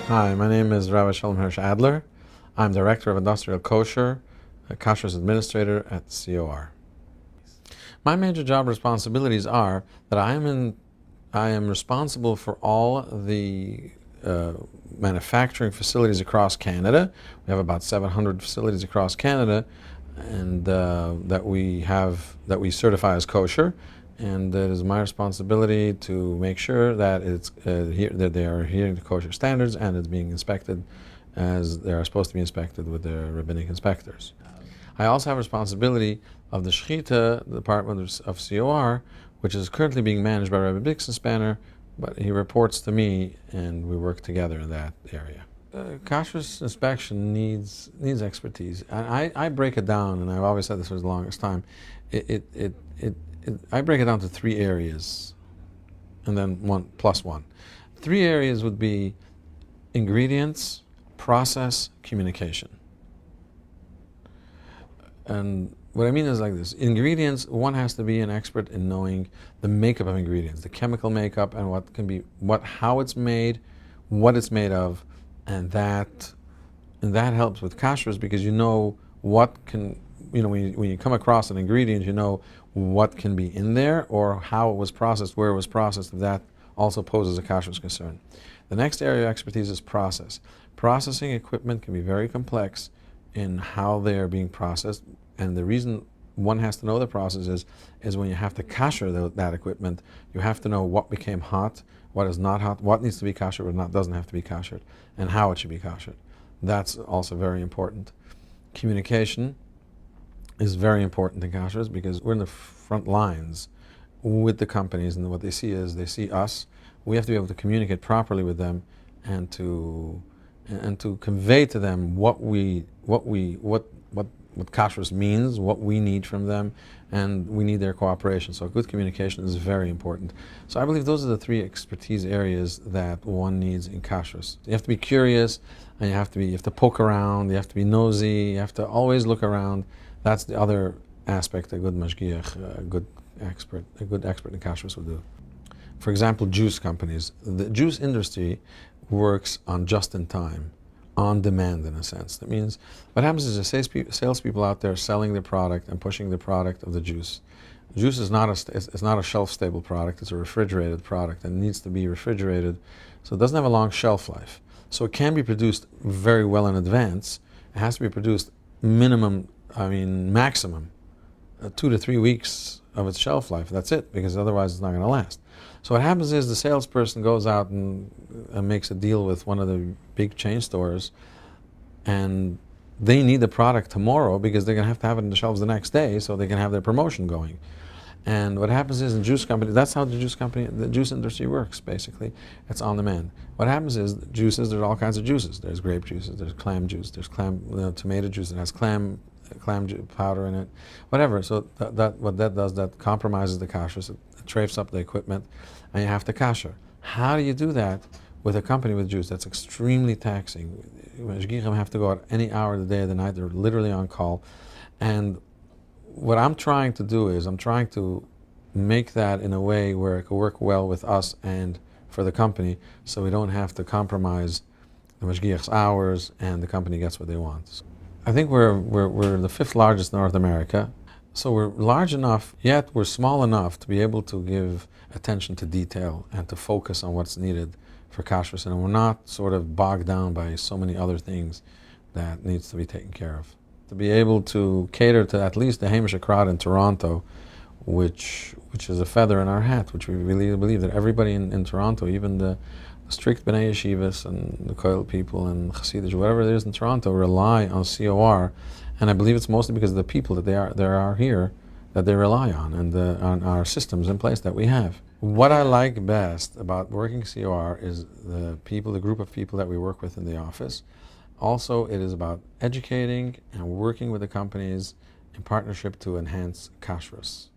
Hi, my name is Rabbi Sholom Adler. I'm Director of Industrial Kosher, a Kosher Administrator at COR. My major job responsibilities are that I am responsible for all the manufacturing facilities across Canada. We have about 700 facilities across Canada, and that we certify as kosher. And it is my responsibility to make sure that that they are adhering to kosher standards and it's being inspected as they are supposed to be inspected with their rabbinic inspectors. I also have responsibility of the Shechita department of COR, which is currently being managed by Rabbi Spanner, but he reports to me and we work together in that area. Kosher inspection needs expertise. I break it down, and I've always said this for the longest time. I break it down to three areas, and then one plus one. Three areas would be ingredients, process, communication. And what I mean is like this. Ingredients, one has to be an expert in knowing the makeup of ingredients, the chemical makeup, and how it's made, what it's made of, and that helps with kashrus because you know when you come across an ingredient, you know what can be in there or how it was processed, where it was processed. That also poses a kashrus concern. The next area of expertise is process. Processing equipment can be very complex in how they are being processed, and the reason one has to know the process is when you have to kasher that equipment, you have to know what became hot, what is not hot, what needs to be kashered, what doesn't have to be kashered, and how it should be kashered. That's also very important. Communication is very important in kashrus because we're in the front lines with the companies, and what they see is they see us. We have to be able to communicate properly with them and to convey to them what kashrus means, what we need from them, and we need their cooperation. So good communication is very important. So I believe those are the three expertise areas that one needs in kashrus. You have to be curious, and you have to poke around, you have to be nosy, you have to always look around. That's the other aspect a good mashgiach, a good expert in kashrus will do. For example, juice companies. The juice industry works on just in time, on demand in a sense. That means what happens is the salespeople out there selling the product and pushing the product of the juice. Juice is not a shelf-stable product. It's a refrigerated product and it needs to be refrigerated, so it doesn't have a long shelf life. So it can be produced very well in advance. It has to be produced maximum 2 to 3 weeks of its shelf life. That's it, because otherwise it's not going to last. So what happens is the salesperson goes out and makes a deal with one of the big chain stores, and they need the product tomorrow because they're going to have it in the shelves the next day so they can have their promotion going. And what happens is in juice company, that's how the juice industry works, basically. It's on demand. What happens is juices, there's all kinds of juices. There's grape juices, there's clam juice, there's tomato juice that has clam powder in it, whatever. So what that does, that compromises the kashrus, it trafes up the equipment, and you have to kasher. How do you do that with a company with juice? That's extremely taxing. Shgichim have to go out any hour of the day or the night. They're literally on call. And what I'm trying to do is I'm trying to make that in a way where it can work well with us and for the company, so we don't have to compromise the mashgiach's hours and the company gets what they want. I think we're the 5th largest in North America, so we're large enough, yet we're small enough to be able to give attention to detail and to focus on what's needed for kashrus, and we're not sort of bogged down by so many other things that needs to be taken care of. To be able to cater to at least the Hamish crowd in Toronto, which is a feather in our hat, which we really believe that everybody in Toronto, even the strict B'nai Yeshivas and the Koil people and Hasidish, whatever it is in Toronto, rely on COR, and I believe it's mostly because of the people that there are here that they rely on, and on our systems in place that we have. What I like best about working COR is the group of people that we work with in the office. Also, it is about educating and working with the companies in partnership to enhance kashrus.